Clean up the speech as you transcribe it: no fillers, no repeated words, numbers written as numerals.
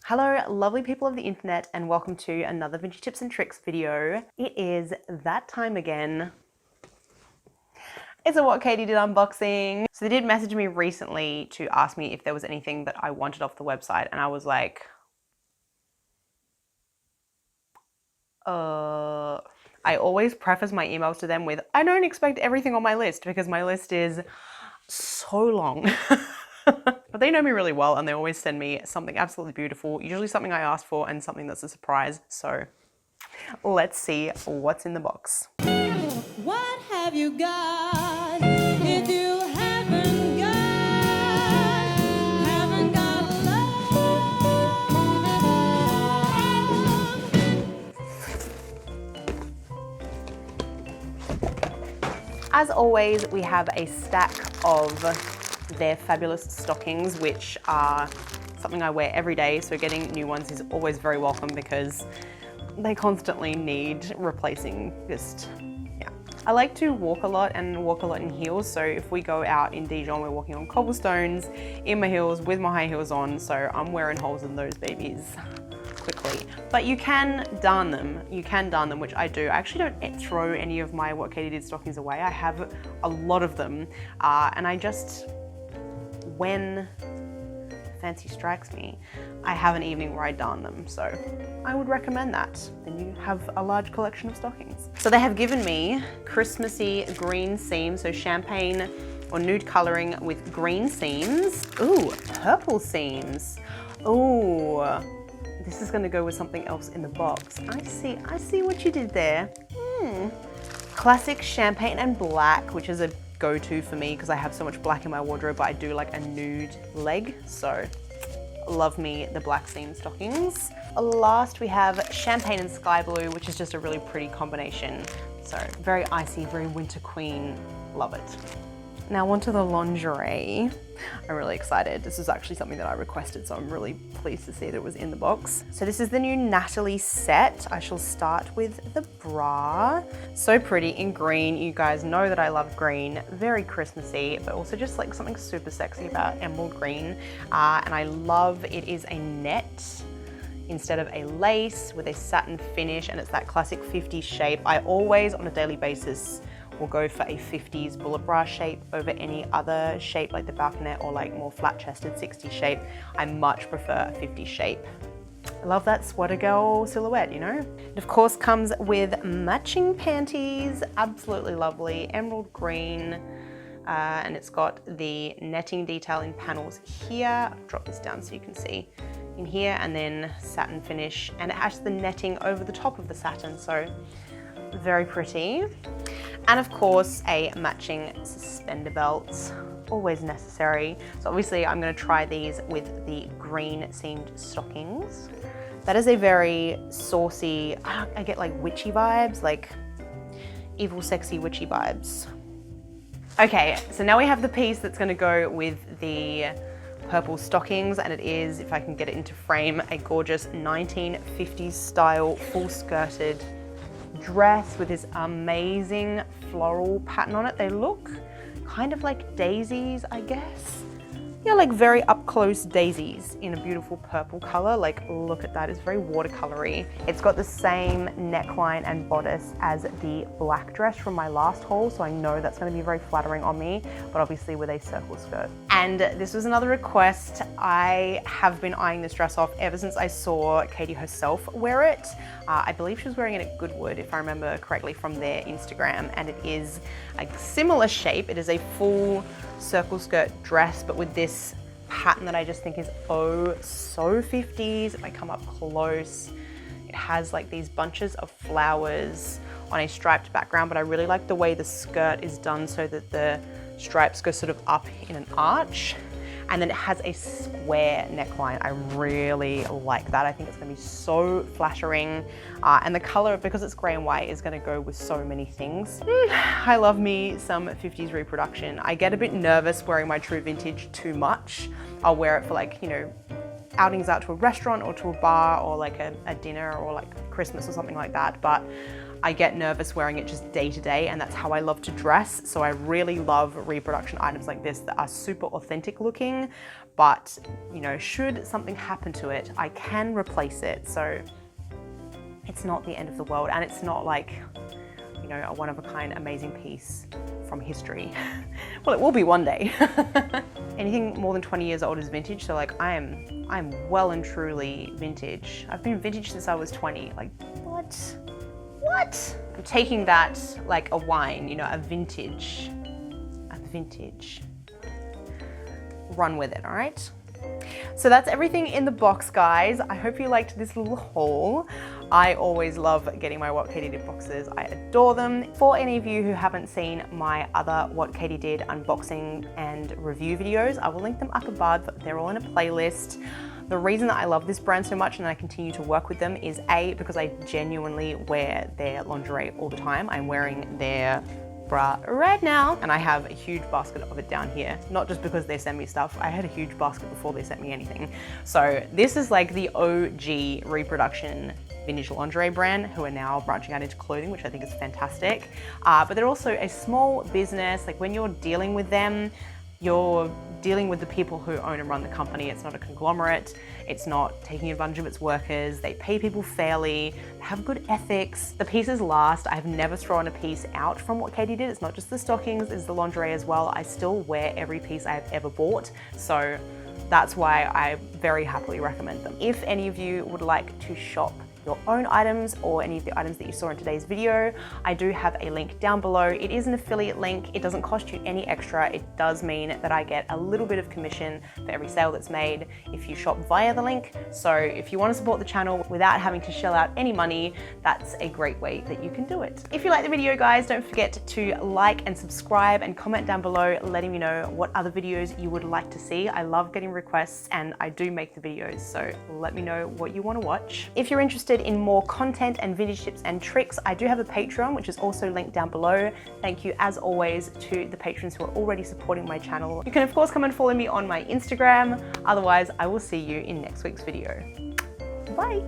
Hello, lovely people of the internet, and welcome to another Vintage Tips and Tricks video. It is that time again. It's a What Katie Did unboxing. So they did message me recently to ask me if there was anything that I wanted off the website, and I was like, I always preface my emails to them with, I don't expect everything on my list because my list is so long. But they know me really well and they always send me something absolutely beautiful, usually something I asked for and something that's a surprise. So let's see what's in the box. What have you got if you haven't got love? As always, we have a stack of their fabulous stockings, which are something I wear every day, so getting new ones is always very welcome because they constantly need replacing. I like to walk a lot and walk a lot in heels, so if we go out in Dijon, we're walking on cobblestones, in my heels, with my high heels on, so I'm wearing holes in those babies quickly. But you can darn them. You can darn them, which I do. I actually don't throw any of my What Katie Did stockings away. I have a lot of them, and I just, when fancy strikes me, I have an evening where I darn them. So I would recommend that. Then you have a large collection of stockings. So they have given me Christmassy green seams, so champagne or nude coloring with green seams. Ooh, purple seams. Ooh, this is gonna go with something else in the box. I see what you did there. Classic champagne and black, which is a go-to for me because I have so much black in my wardrobe, but I do like a nude leg, so love me the black seam stockings. Last we have champagne and sky blue, which is just a really pretty combination. So very icy, very winter queen, love it. Now onto the lingerie. I'm really excited. This is actually something that I requested, so I'm really pleased to see that it was in the box. So this is the new Natalie set. I shall start with the bra. So pretty in green. You guys know that I love green. Very Christmassy, but also just like something super sexy about emerald green. And I love it is a net instead of a lace with a satin finish, and it's that classic 50s shape. I always, on a daily basis, will go for a 50s bullet bra shape over any other shape like the balconette or like more flat-chested 60s shape. I much prefer a 50s shape. I love that sweater girl silhouette, you know? It of course comes with matching panties, absolutely lovely, emerald green, and it's got the netting detail in panels here. I'll drop this down so you can see in here, and then satin finish, and it has the netting over the top of the satin, so very pretty. And of course, a matching suspender belt, always necessary. So obviously I'm gonna try these with the green seamed stockings. That is a very saucy, I get like witchy vibes, like evil, sexy, witchy vibes. Okay, so now we have the piece that's gonna go with the purple stockings, and it is, if I can get it into frame, a gorgeous 1950s style full skirted dress with this amazing floral pattern on it. They look kind of like daisies, I guess. Yeah, like very up close daisies in a beautiful purple color. Like, look at that, it's very watercolory. It's got the same neckline and bodice as the black dress from my last haul, so I know that's gonna be very flattering on me, but obviously with a circle skirt. And this was another request. I have been eyeing this dress off ever since I saw Katie herself wear it. I believe she was wearing it at Goodwood, if I remember correctly from their Instagram, and it is a similar shape. It is a full circle skirt dress, but with this pattern that I just think is oh so 50s. If I come up close, it has like these bunches of flowers on a striped background, but I really like the way the skirt is done so that the stripes go sort of up in an arch, and then it has a square neckline. I really like that. I think it's gonna be so flattering. And the color, because it's gray and white, is gonna go with so many things. I love me some 50s reproduction. I get a bit nervous wearing my true vintage too much. I'll wear it for like, you know, outings out to a restaurant or to a bar or like a dinner or like Christmas or something like that. But I get nervous wearing it just day to day, and that's how I love to dress. So I really love reproduction items like this that are super authentic looking, but you know, should something happen to it, I can replace it. So it's not the end of the world, and it's not like, you know, a one-of-a-kind amazing piece from history. Well, it will be one day. Anything more than 20 years old is vintage, so like I'm well and truly vintage. I've been vintage since I was 20. Like, what? What? I'm taking that like a wine, you know, a vintage. Run with it, all right? So that's everything in the box, guys. I hope you liked this little haul. I always love getting my What Katie Did boxes. I adore them. For any of you who haven't seen my other What Katie Did unboxing and review videos, I will link them up above. They're all in a playlist. The reason that I love this brand so much and I continue to work with them is A, because I genuinely wear their lingerie all the time. I'm wearing their bra right now, and I have a huge basket of it down here, not just because they send me stuff. I had a huge basket before they sent me anything. So this is like the OG reproduction vintage lingerie brand, who are now branching out into clothing, which I think is fantastic. But they're also a small business. Like when you're dealing with them, you're dealing with the people who own and run the company. It's not a conglomerate. It's not taking advantage of its workers. They pay people fairly, they have good ethics. The pieces last. I've never thrown a piece out from What Katie Did. It's not just the stockings, it's the lingerie as well. I still wear every piece I've ever bought. So that's why I very happily recommend them. If any of you would like to shop your own items or any of the items that you saw in today's video, I do have a link down below. It is an affiliate link. It doesn't cost you any extra. It does mean that I get a little bit of commission for every sale that's made if you shop via the link. So if you want to support the channel without having to shell out any money, that's a great way that you can do it. If you like the video, guys, don't forget to like and subscribe and comment down below letting me know what other videos you would like to see. I love getting requests and I do make the videos, so let me know what you want to watch. If you're interested in more content and vintage tips and tricks, I do have a Patreon, which is also linked down below. Thank you as always to the patrons who are already supporting my channel. You can of course come and follow me on my Instagram. Otherwise, I will see you in next week's video. Bye.